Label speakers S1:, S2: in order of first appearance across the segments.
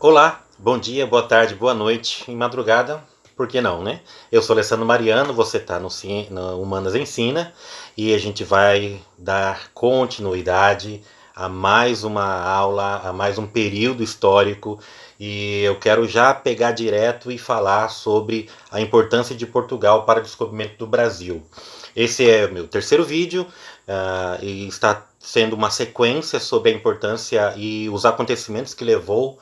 S1: Olá, bom dia, boa tarde, boa noite, em madrugada, por que não, né? Eu sou Alessandro Mariano, você está no Humanas Ensina e a gente vai dar continuidade a mais uma aula, a mais um período histórico e eu quero já pegar direto e falar sobre a importância de Portugal para o descobrimento do Brasil. Esse é o meu terceiro vídeo e está sendo uma sequência sobre a importância e os acontecimentos que levou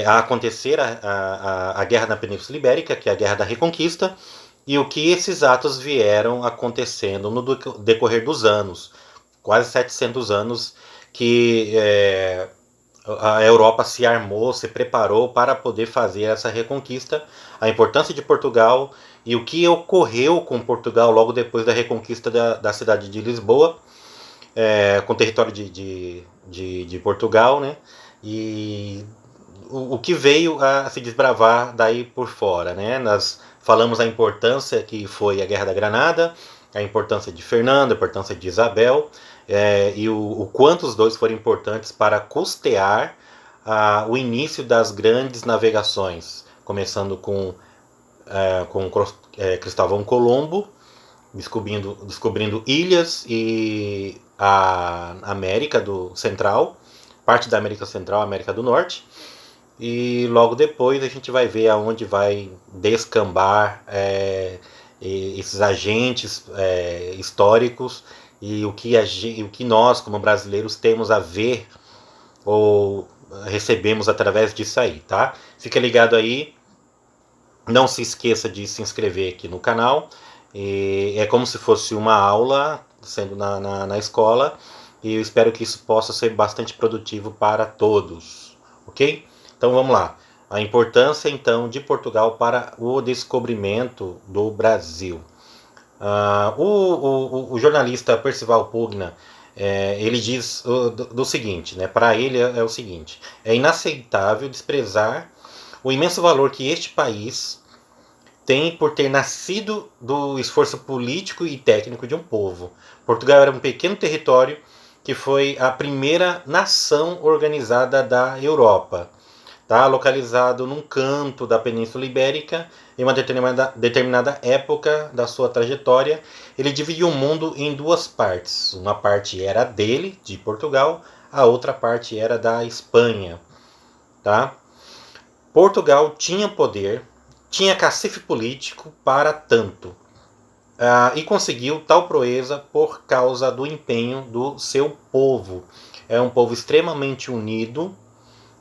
S1: a acontecer a Guerra na Península Ibérica, que é a Guerra da Reconquista, e o que esses atos vieram acontecendo no decorrer dos anos, quase 700 anos que a Europa se armou, se preparou para poder fazer essa reconquista, a importância de Portugal e o que ocorreu com Portugal logo depois da reconquista da cidade de Lisboa, com o território de Portugal, né? E o que veio a se desbravar daí por fora, né? Nós falamos a importância que foi a Guerra da Granada, a importância de Fernando, a importância de Isabel, e o quanto os dois foram importantes para custear o início das grandes navegações, começando com Cristóvão Colombo, descobrindo ilhas e a América do Central, parte da América Central, América do Norte, e logo depois a gente vai ver aonde vai descambar esses agentes históricos e o que nós, como brasileiros, temos a ver ou recebemos através disso aí, tá? Fica ligado aí, não se esqueça de se inscrever aqui no canal. É como se fosse uma aula sendo na escola e eu espero que isso possa ser bastante produtivo para todos, ok? Então vamos lá. A importância então de Portugal para o descobrimento do Brasil. O jornalista Percival Pugna ele diz do seguinte, né? Para ele é o seguinte: é inaceitável desprezar o imenso valor que este país tem por ter nascido do esforço político e técnico de um povo. Portugal era um pequeno território que foi a primeira nação organizada da Europa. Tá localizado num canto da Península Ibérica, em uma determinada época da sua trajetória, ele dividiu o mundo em duas partes. Uma parte era dele, de Portugal, a outra parte era da Espanha. Tá? Portugal tinha poder, tinha cacife político para tanto, e conseguiu tal proeza por causa do empenho do seu povo. É um povo extremamente unido,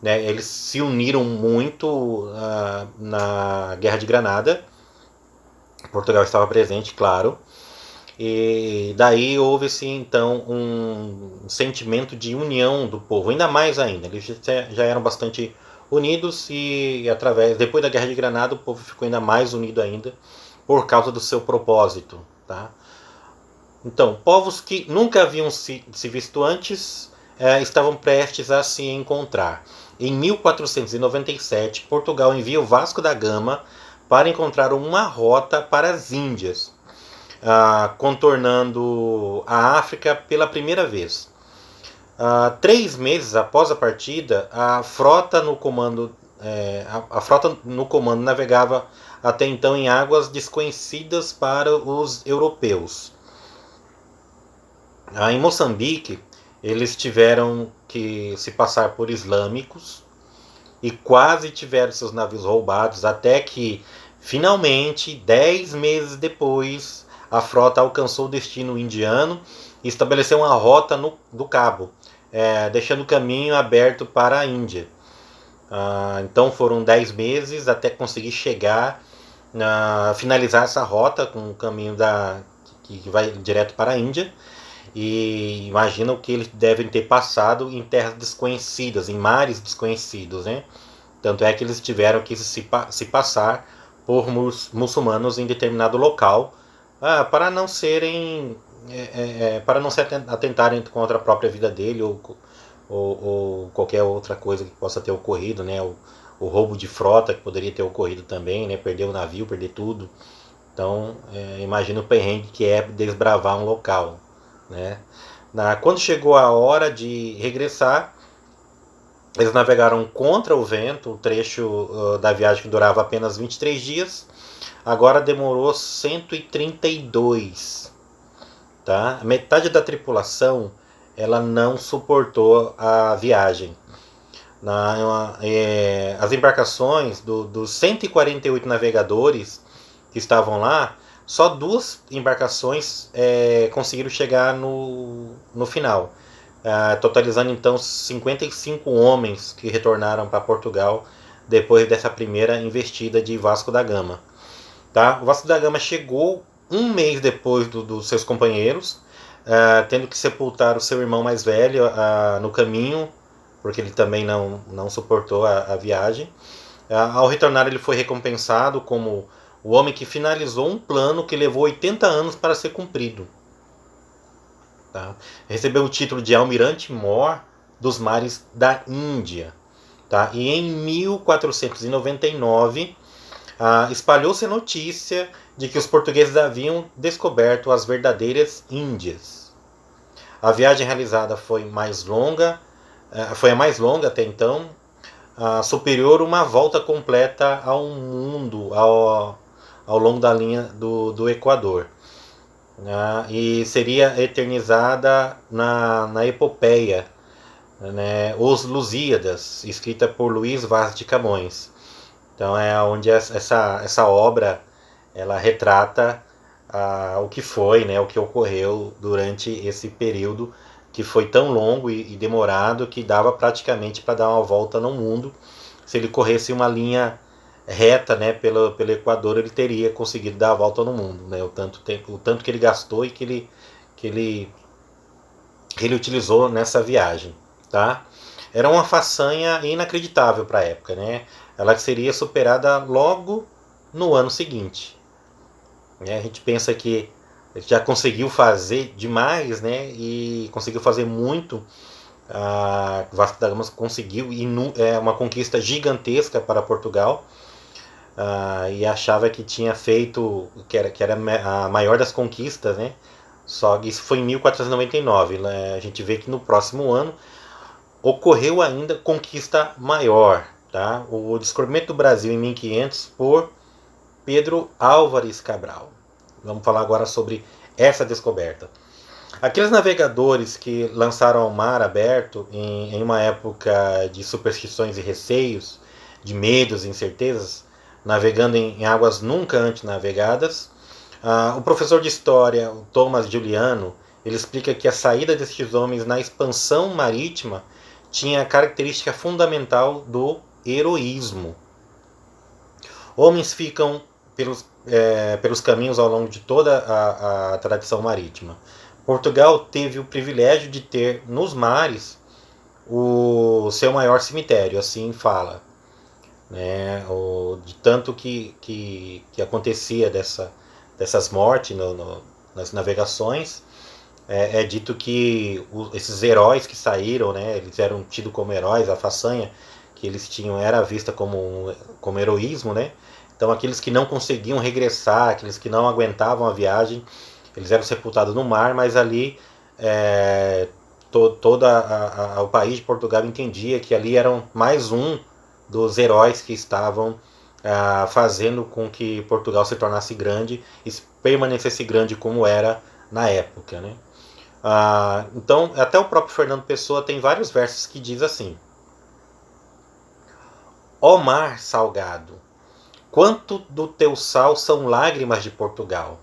S1: né? Eles se uniram muito na Guerra de Granada. Portugal estava presente, claro. E daí houve-se então um sentimento de união do povo, ainda mais ainda. Eles já eram bastante unidos e depois da Guerra de Granada o povo ficou ainda mais unido ainda por causa do seu propósito, tá? Então, povos que nunca haviam se visto antes estavam prestes a se encontrar. Em 1497, Portugal envia o Vasco da Gama para encontrar uma rota para as Índias, contornando a África pela primeira vez. 3 meses após a partida, a frota no comando navegava até então em águas desconhecidas para os europeus. Em Moçambique, eles tiveram que se passar por islâmicos e quase tiveram seus navios roubados, até que, finalmente, 10 meses depois, a frota alcançou o destino indiano e estabeleceu uma rota do Cabo, deixando o caminho aberto para a Índia. Então foram 10 meses até conseguir chegar, finalizar essa rota com o caminho que vai direto para a Índia. E imagina o que eles devem ter passado em terras desconhecidas, em mares desconhecidos, né? Tanto é que eles tiveram que se passar por muçulmanos em determinado local, para não serem, para não se atentarem contra a própria vida dele ou qualquer outra coisa que possa ter ocorrido, né? O roubo de frota que poderia ter ocorrido também, né? Perder o navio, perder tudo. Então, imagina o perrengue que é desbravar um local, né? Quando chegou a hora de regressar, Eles navegaram contra o vento, o trecho da viagem que durava apenas 23 dias, agora demorou 132. Tá? Metade da tripulação ela não suportou a viagem. As embarcações dos 148 navegadores que estavam lá, só 2 embarcações conseguiram chegar no final, totalizando então 55 homens que retornaram para Portugal depois dessa primeira investida de Vasco da Gama. Tá? O Vasco da Gama chegou um mês depois dos seus companheiros, tendo que sepultar o seu irmão mais velho no caminho, porque ele também não suportou a viagem. Ao retornar, ele foi recompensado como o homem que finalizou um plano que levou 80 anos para ser cumprido. Tá? Recebeu o título de Almirante-Mor dos Mares da Índia. Tá? E em 1499, espalhou-se a notícia de que os portugueses haviam descoberto as verdadeiras Índias. A viagem realizada foi a mais longa até então, superior a uma volta completa ao mundo ao longo da linha do Equador. E seria eternizada na epopeia, né, Os Lusíadas, escrita por Luís Vaz de Camões. Então é onde essa obra ela retrata o que foi, né, o que ocorreu durante esse período que foi tão longo e demorado que dava praticamente para dar uma volta no mundo. Se ele corresse uma linha reta, né, pelo Equador, ele teria conseguido dar a volta no mundo, né, o tanto que ele gastou e que ele utilizou nessa viagem, tá? Era uma façanha inacreditável para a época, né? Ela seria superada logo no ano seguinte. A gente pensa que já conseguiu fazer demais, né? E conseguiu fazer muito. Vasco da Gama conseguiu uma conquista gigantesca para Portugal. E achava que tinha feito, que era a maior das conquistas, né? Só que isso foi em 1499. A gente vê que no próximo ano ocorreu ainda conquista maior, tá? O descobrimento do Brasil em 1500 por Pedro Álvares Cabral. Vamos falar agora sobre essa descoberta. Aqueles navegadores que lançaram ao mar aberto em uma época de superstições e receios, de medos e incertezas, navegando em águas nunca antes navegadas, o professor de história, o Thomas Juliano, ele explica que a saída destes homens na expansão marítima tinha a característica fundamental do heroísmo. Homens ficam pelos caminhos ao longo de toda a tradição marítima. Portugal teve o privilégio de ter nos mares o seu maior cemitério, assim fala, né? De tanto que acontecia dessas mortes nas navegações. É dito que esses heróis que saíram, né, eles eram tidos como heróis, a façanha que eles tinham era vista como heroísmo, né? Então aqueles que não conseguiam regressar, aqueles que não aguentavam a viagem, eles eram sepultados no mar, mas ali todo o país de Portugal entendia que ali eram mais um dos heróis que estavam fazendo com que Portugal se tornasse grande e permanecesse grande como era na época, né? Então, até o próprio Fernando Pessoa tem vários versos que diz assim: ó mar salgado, quanto do teu sal são lágrimas de Portugal.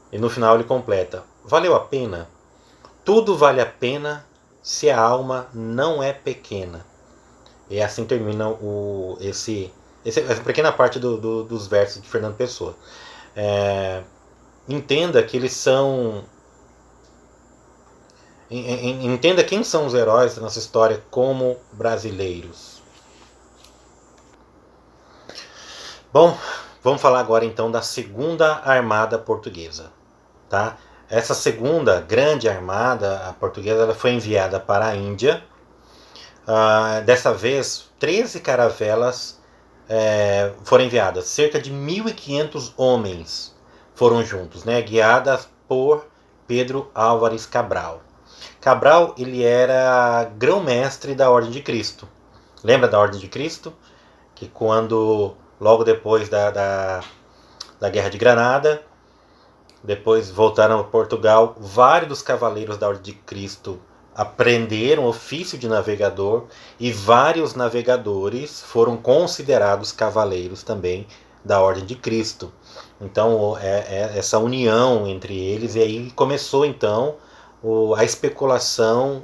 S1: E no final ele completa: valeu a pena? Tudo vale a pena se a alma não é pequena. E assim termina essa pequena parte dos versos de Fernando Pessoa. Entenda que eles são... Entenda quem são os heróis da nossa história como brasileiros. Bom, vamos falar agora então da Segunda Armada Portuguesa. Tá? Essa segunda grande armada portuguesa ela foi enviada para a Índia. Dessa vez, 13 caravelas foram enviadas. Cerca de 1.500 homens foram juntos, né, guiadas por Pedro Álvares Cabral. Cabral, ele era grão-mestre da Ordem de Cristo. Lembra da Ordem de Cristo? Que quando, logo depois da Guerra de Granada, depois voltaram a Portugal, vários dos cavaleiros da Ordem de Cristo aprenderam o ofício de navegador e vários navegadores foram considerados cavaleiros também da Ordem de Cristo. Então, essa união entre eles, e aí começou então a especulação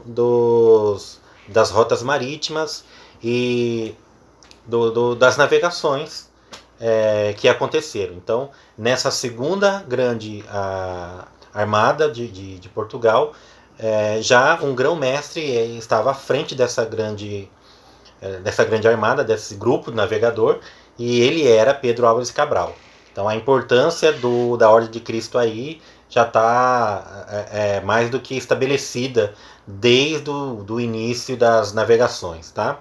S1: das rotas marítimas e das navegações que aconteceram. Então, nessa segunda grande armada de Portugal, já um grão-mestre estava à frente dessa grande armada, desse grupo de navegador, e ele era Pedro Álvares Cabral. Então, a importância da Ordem de Cristo aí já está mais do que estabelecida desde o início das navegações, tá?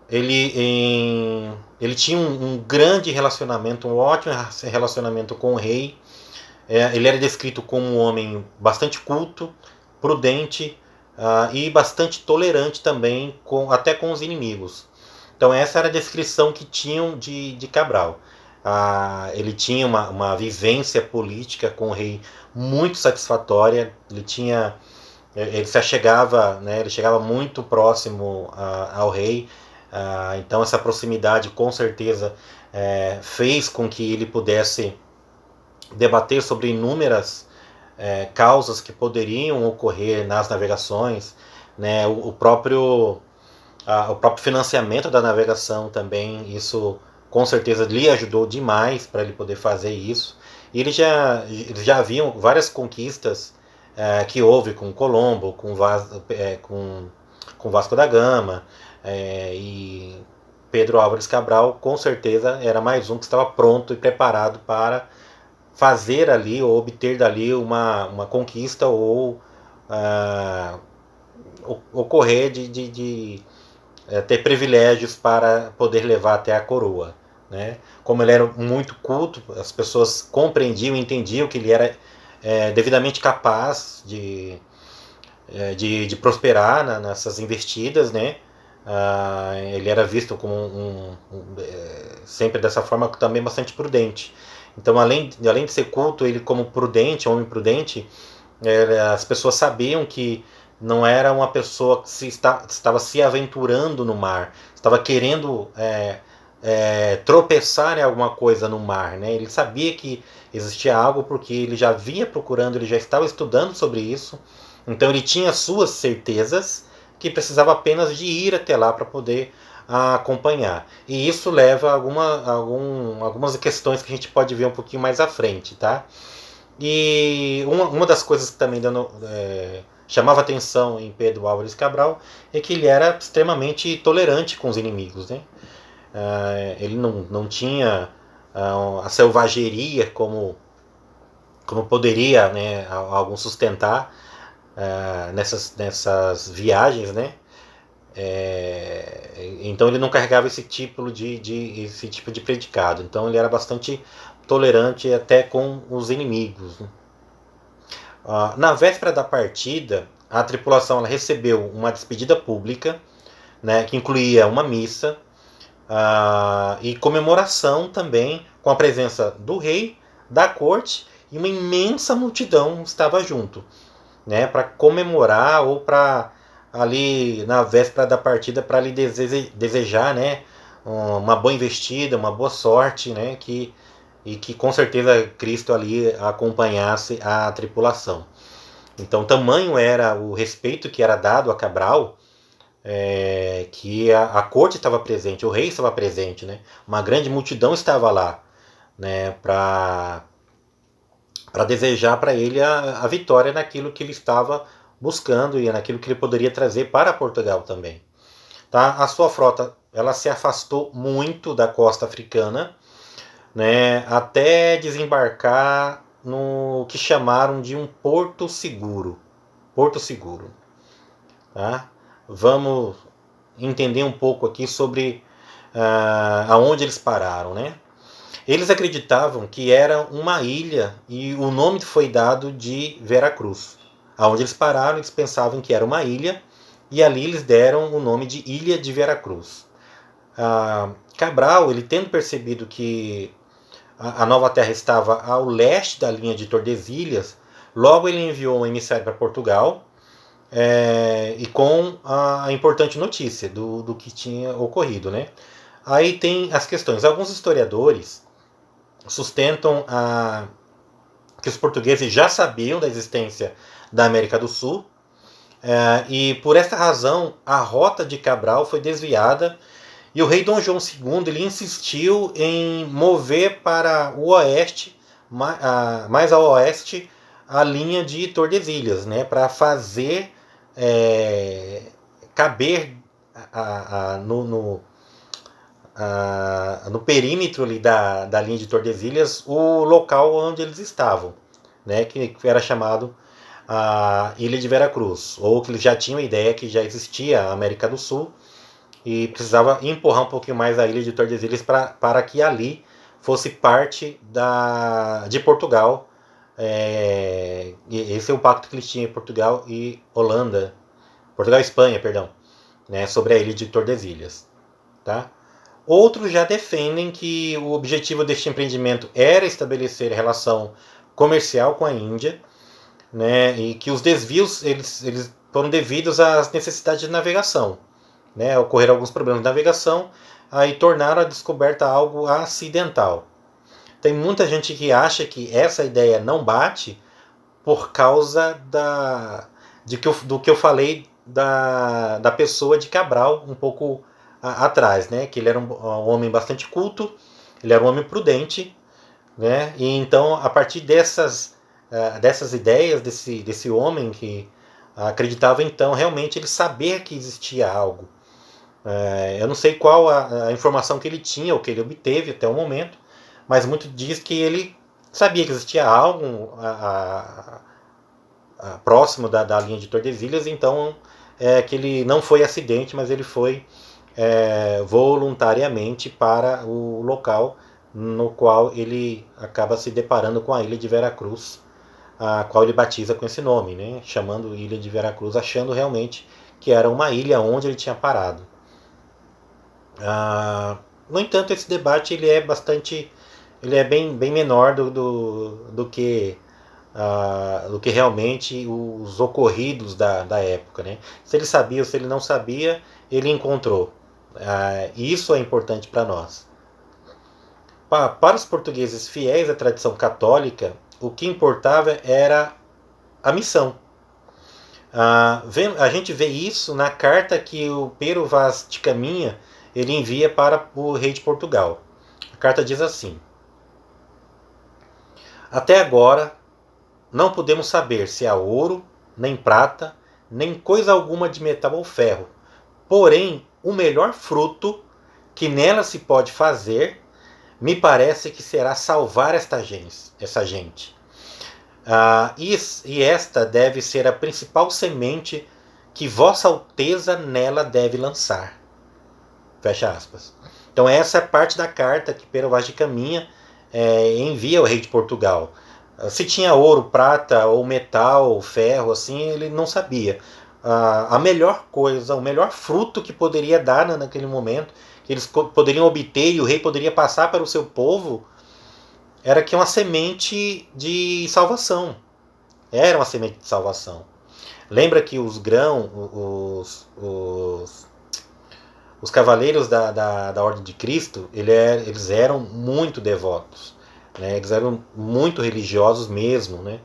S1: Ele tinha um grande relacionamento, um ótimo relacionamento com o rei. Ele era descrito como um homem bastante culto, prudente e bastante tolerante também, até com os inimigos. Então essa era a descrição que tinham de Cabral. Ele tinha uma vivência política com o rei muito satisfatória. Ele se achegava, né, ele chegava muito próximo ao rei. Então essa proximidade com certeza fez com que ele pudesse debater sobre inúmeras causas que poderiam ocorrer nas navegações, né, o próprio financiamento da navegação também, isso com certeza lhe ajudou demais para ele poder fazer isso. E eles já haviam várias conquistas que houve com Colombo, com Vasco da Gama, e Pedro Álvares Cabral com certeza era mais um que estava pronto e preparado para fazer ali ou obter dali uma conquista ou ocorrer de ter privilégios para poder levar até a coroa, né? Como ele era muito culto, as pessoas compreendiam e entendiam que ele era devidamente capaz de prosperar nessas investidas, né? Ele era visto como sempre dessa forma também bastante prudente. Então, além de ser culto, ele como prudente, homem prudente, as pessoas sabiam que não era uma pessoa que estava se aventurando no mar, estava querendo tropeçar em alguma coisa no mar, né? Ele sabia que existia algo porque ele já vinha procurando, ele já estava estudando sobre isso, então ele tinha suas certezas que precisava apenas de ir até lá para poder acompanhar. E isso leva a algumas questões que a gente pode ver um pouquinho mais à frente, tá? E uma das coisas que também chamava atenção em Pedro Álvares Cabral é que ele era extremamente tolerante com os inimigos, né? Ele não tinha a selvageria como poderia, né, algum sustentar nessas viagens, né? Então ele não carregava esse tipo de predicado. Então ele era bastante tolerante até com os inimigos. Na véspera da partida, a tripulação ela recebeu uma despedida pública, né, que incluía uma missa e comemoração também com a presença do rei, da corte e uma imensa multidão estava junto, né, para comemorar ou para ali na véspera da partida para lhe desejar, né, uma boa investida, uma boa sorte, né, e que com certeza Cristo ali acompanhasse a tripulação. Então tamanho era o respeito que era dado a Cabral, que a corte estava presente, o rei estava presente, né, uma grande multidão estava lá, né, para desejar para ele a vitória naquilo que ele estava buscando e naquilo que ele poderia trazer para Portugal também. Tá? A sua frota ela se afastou muito da costa africana, né, até desembarcar no que chamaram de um porto seguro. Porto Seguro. Tá? Vamos entender um pouco aqui sobre aonde eles pararam, né? Eles acreditavam que era uma ilha e o nome foi dado de Veracruz. Aonde eles pararam, eles pensavam que era uma ilha e ali eles deram o nome de Ilha de Veracruz. Cabral, ele tendo percebido que a Nova Terra estava ao leste da linha de Tordesilhas, logo ele enviou um emissário para Portugal e com a importante notícia do que tinha ocorrido, né? Aí tem as questões. Alguns historiadores sustentam que os portugueses já sabiam da existência da América do Sul e por essa razão a rota de Cabral foi desviada e o rei Dom João II ele insistiu em mover para o oeste, mais ao oeste, a linha de Tordesilhas, né, para fazer caber no perímetro ali da linha de Tordesilhas o local onde eles estavam, né, que era chamado a Ilha de Veracruz, ou que eles já tinham a ideia que já existia a América do Sul e precisava empurrar um pouquinho mais a Ilha de Tordesilhas para que ali fosse parte de Portugal. Esse é o pacto que eles tinham em Portugal e Holanda, Portugal e Espanha, perdão, né, sobre a Ilha de Tordesilhas. Tá? Outros já defendem que o objetivo deste empreendimento era estabelecer relação comercial com a Índia, né, e que os desvios eles foram devidos às necessidades de navegação. Né, ocorreram alguns problemas de navegação, aí tornaram a descoberta algo acidental. Tem muita gente que acha que essa ideia não bate por causa do que eu falei da pessoa de Cabral um pouco atrás, né? Que ele era um homem bastante culto, ele era um homem prudente, né? E então a partir dessas ideias desse homem que acreditava então realmente ele saber que existia algo. Eu não sei qual a informação que ele tinha ou que ele obteve até o momento, mas muito diz que ele sabia que existia algo próximo da linha de Tordesilhas, então que ele não foi acidente, mas ele foi voluntariamente para o local no qual ele acaba se deparando com a Ilha de Veracruz, a qual ele batiza com esse nome, né? Chamando Ilha de Veracruz, achando realmente que era uma ilha onde ele tinha parado. No entanto, esse debate ele é bem menor do que realmente os ocorridos da época, né? Se ele sabia ou se ele não sabia, ele encontrou. Isso é importante para nós. Para os portugueses fiéis à tradição católica, o que importava era a missão. A gente vê isso na carta que o Pero Vaz de Caminha ele envia para o rei de Portugal. A carta diz assim: até agora não podemos saber se há ouro, nem prata, nem coisa alguma de metal ou ferro. Porém, o melhor fruto que nela se pode fazer, me parece que será salvar essa gente. E esta deve ser a principal semente que Vossa Alteza nela deve lançar. Fecha aspas. Então essa é parte da carta que Pero Vaz de Caminha envia ao rei de Portugal. Se tinha ouro, prata ou metal, ferro, assim, ele não sabia. A melhor coisa, o melhor fruto que poderia dar naquele momento, que eles poderiam obter e o rei poderia passar para o seu povo, era que uma semente de salvação. Era uma semente de salvação. Lembra que os grãos, os cavaleiros da Ordem de Cristo, eles eram muito devotos, né? Eles eram muito religiosos mesmo, né?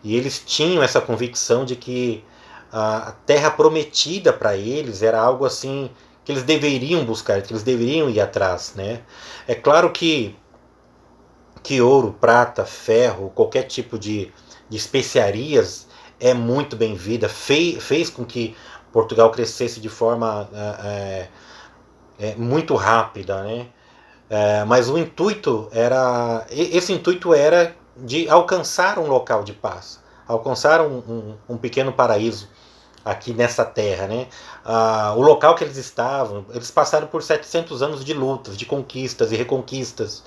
S1: E eles tinham essa convicção de que a terra prometida para eles era algo assim que eles deveriam buscar, que eles deveriam ir atrás, né? É claro que ouro, prata, ferro, qualquer tipo de especiarias é muito bem-vinda, fez com que Portugal crescesse de forma muito rápida, né? Mas esse intuito era de alcançar um local de paz, alcançar um pequeno paraíso aqui nessa terra, né? O local que eles estavam, eles passaram por 700 anos de lutas, de conquistas e reconquistas,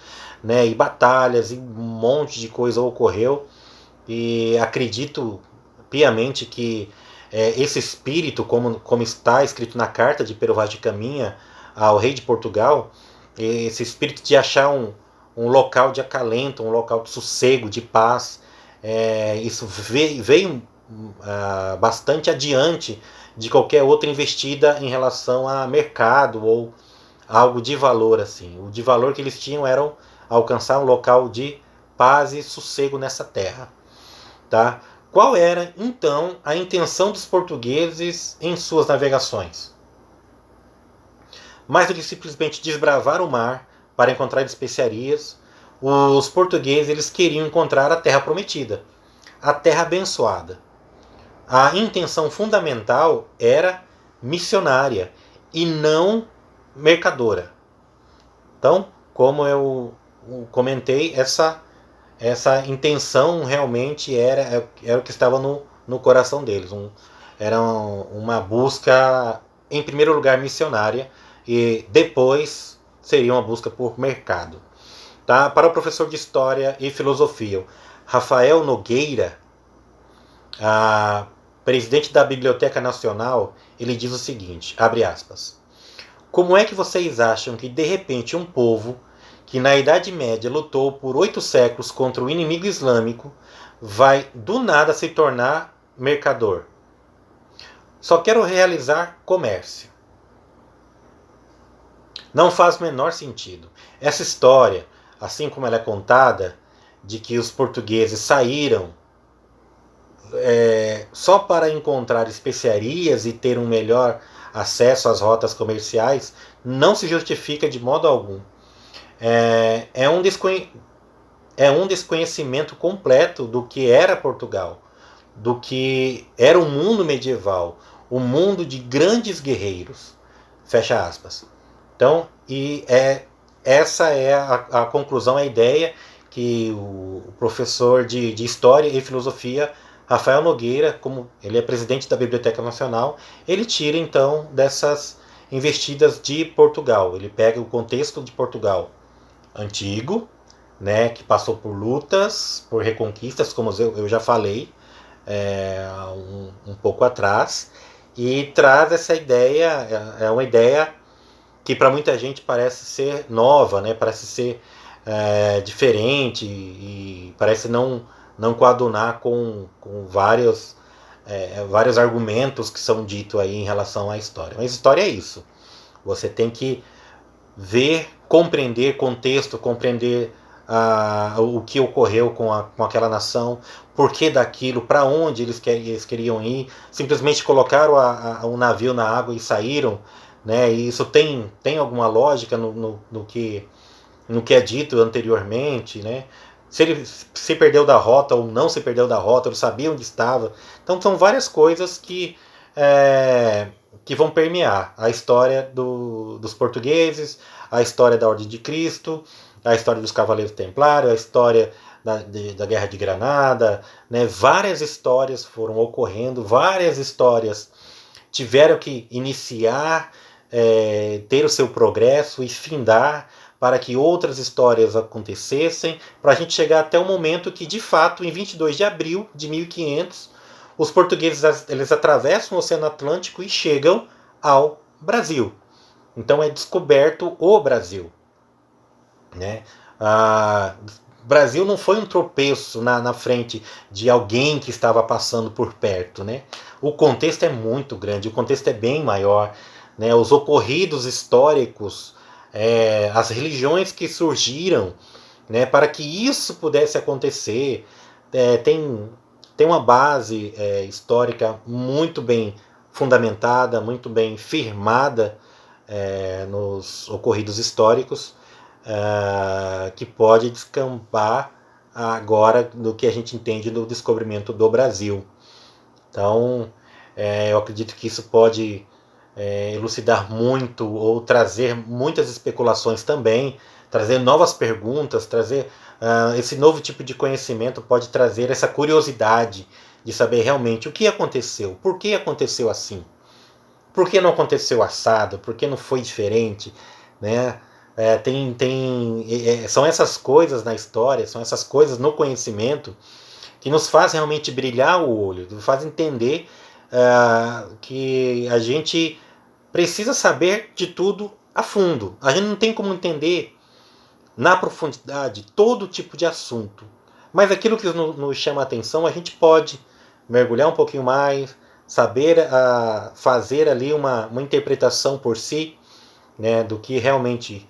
S1: né, e batalhas, e um monte de coisa ocorreu, e acredito piamente que esse espírito, como está escrito na carta de Pero Vaz de Caminha ao rei de Portugal, esse espírito de achar um local de acalento, um local de sossego, de paz, isso veio bastante adiante de qualquer outra investida em relação a mercado ou algo de valor assim. O de valor que eles tinham era alcançar um local de paz e sossego nessa terra, tá? Qual era então a intenção dos portugueses em suas navegações? Mais do que simplesmente desbravar o mar para encontrar especiarias, os portugueses eles queriam encontrar a terra prometida, a terra abençoada. A intenção fundamental era missionária e não mercadora. Então, como eu comentei, essa intenção realmente era o que estava no coração deles. Era uma busca, em primeiro lugar, missionária, e depois seria uma busca por mercado. Tá? Para o professor de História e Filosofia, Rafael Nogueira, presidente da Biblioteca Nacional, ele diz o seguinte, abre aspas, como é que vocês acham que de repente um povo que na Idade Média lutou por 8 séculos contra o inimigo islâmico vai do nada se tornar mercador? Só quero realizar comércio. Não faz o menor sentido. Essa história, assim como ela é contada, de que os portugueses saíram só para encontrar especiarias e ter um melhor acesso às rotas comerciais, não se justifica de modo algum. É um desconhecimento completo do que era Portugal, do que era o mundo medieval, o mundo de grandes guerreiros. Fecha aspas. Então, essa é a conclusão, a ideia que o professor de História e Filosofia, Rafael Nogueira, como ele é presidente da Biblioteca Nacional, ele tira então dessas investidas de Portugal. Ele pega o contexto de Portugal antigo, né, que passou por lutas, por reconquistas, como eu já falei um pouco atrás, e traz essa ideia, é uma ideia que para muita gente parece ser nova, né, parece ser diferente e parece não coadunar com vários argumentos que são ditos aí em relação à história. Mas história é isso. Você tem que ver, compreender contexto, compreender o que ocorreu com aquela nação, por que daquilo, para onde eles queriam ir, simplesmente colocaram um navio na água e saíram, né? E isso tem alguma lógica no que é dito anteriormente, né? Se ele se perdeu da rota ou não se perdeu da rota, ele sabia onde estava. Então são várias coisas que vão permear a história dos portugueses, a história da Ordem de Cristo, a história dos Cavaleiros Templários, a história da Guerra de Granada, né? Várias histórias foram ocorrendo, várias histórias tiveram que iniciar, ter o seu progresso e findar para que outras histórias acontecessem, para a gente chegar até o momento que, de fato, em 22 de abril de 1500, os portugueses eles atravessam o Oceano Atlântico e chegam ao Brasil. Então é descoberto o Brasil, né? O Brasil não foi um tropeço na frente de alguém que estava passando por perto, né? O contexto é muito grande, o contexto é bem maior, né? Os ocorridos históricos, as religiões que surgiram, né, para que isso pudesse acontecer, tem uma base histórica muito bem fundamentada, muito bem firmada nos ocorridos históricos, que pode descambar agora no que a gente entende do descobrimento do Brasil. Então, eu acredito que isso pode elucidar muito ou trazer muitas especulações também, trazer novas perguntas, trazer esse novo tipo de conhecimento pode trazer essa curiosidade de saber realmente o que aconteceu, por que aconteceu assim, por que não aconteceu assado, por que não foi diferente, né? São essas coisas na história, são essas coisas no conhecimento que nos fazem realmente brilhar o olho, nos faz entender que a gente precisa saber de tudo a fundo. A gente não tem como entender na profundidade todo tipo de assunto. Mas aquilo que nos chama a atenção, a gente pode mergulhar um pouquinho mais, saber fazer ali uma interpretação por si, né, do que realmente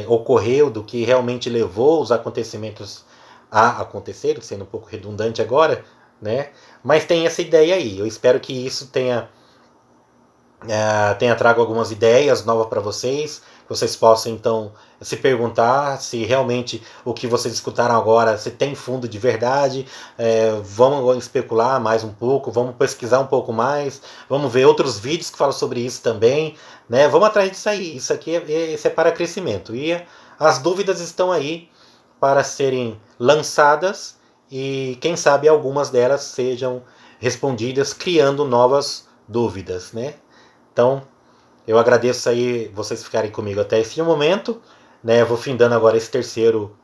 S1: ocorreu, do que realmente levou os acontecimentos a acontecer, sendo um pouco redundante agora, né? Mas tem essa ideia aí. Eu espero que isso tenha trago algumas ideias novas para vocês, que vocês possam então se perguntar se realmente o que vocês escutaram agora se tem fundo de verdade. Vamos especular mais um pouco, vamos pesquisar um pouco mais, vamos ver outros vídeos que falam sobre isso também, né? Vamos atrás disso aí. Isso aqui é para crescimento e as dúvidas estão aí para serem lançadas e quem sabe algumas delas sejam respondidas criando novas dúvidas, né? Então, eu agradeço aí vocês ficarem comigo até esse momento. Né? Eu vou findando agora esse terceiro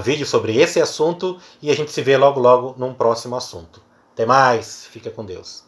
S1: vídeo sobre esse assunto e a gente se vê logo logo num próximo assunto. Até mais, fica com Deus.